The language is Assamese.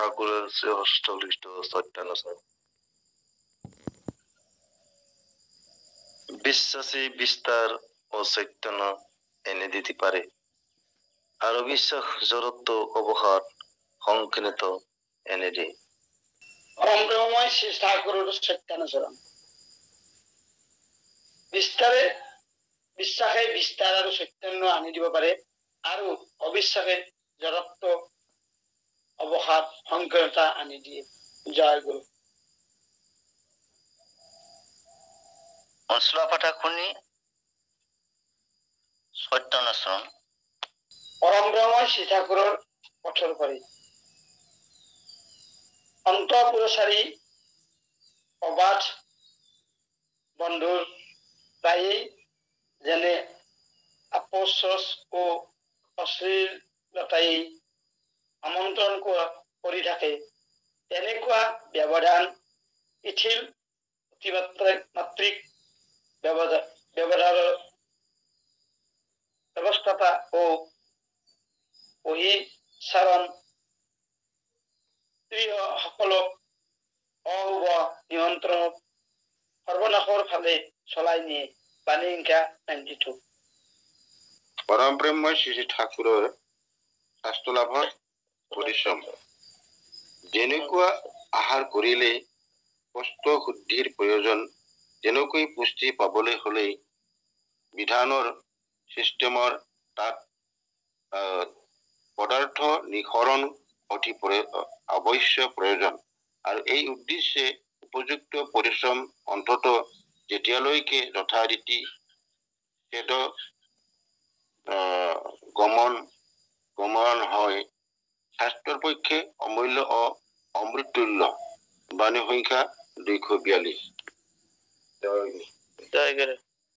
ঠাকুরের শ্রী হস্তলিষ্ট সত্যানুসার বিশ্বাসী বিস্তার ও চৈতন্য এনে দিতে পারে, আর অবিশ্বাস জড়ত্ব অবহার সংকীর্ণত এনে দিয়ে। পরমব্রহ্মময় শ্রী ঠাকুরের সত্যানুসরণ বিস্তারে বিশ্বাসে বিস্তার আৰু চৈতন্য আনি দিব পাৰে, আৰু অবিশ্বাসে জড়ত্ব অৱসাদ সংকীৰ্ণতা আনি দিয়ে। জয় গুৰু। অশ্লা পাঠা শুনি সত্যানুসৰণ পৰমব্ৰহ্মময় শ্ৰী ঠাকুৰৰ পথৰ পাৰি অন্তঃপুৰচাৰী অবাধ বন্ধুৰ প্ৰায়েই যেনে আপোচ ও অশ্লীলতাই আমন্ত্ৰণ কৰি থাকে, তেনেকুৱা ব্যৱধান শিথিল অতিমাত্ৰিক ব্যৱধানৰ ব্যৱস্থাতা ও অহিচাৰণ সকলক অশুভ নিয়ন্ত্ৰণত সৰ্বনাশৰ ফালে চলাই নিয়ে। বাণী সংখ্যা 92। পৰমব্ৰহ্ম শ্ৰী ঠাকুৰৰ শাস্ত্ৰ লাভৰ পৰিশ্ৰম। যেনেকুৱা আহাৰ কৰিলে কষ্ট শুদ্ধিৰ প্ৰয়োজন, তেনেকৈ পুষ্টি পাবলৈ হলে বিধানৰ চিষ্টেমৰ তাত পদাৰ্থ নিঃসৰণ অতি অৱশ্য প্ৰয়োজন, আৰু এই উদ্দেশ্যে উপযুক্ত পৰিশ্ৰম অন্তত যেতিয়ালৈকে যথাৰীতি খেদ গমন হয়, স্বাস্থ্যৰ পক্ষে অমূল্য অমৃতুল্য। বাণী সংখ্যা 242। জয় গুৰু।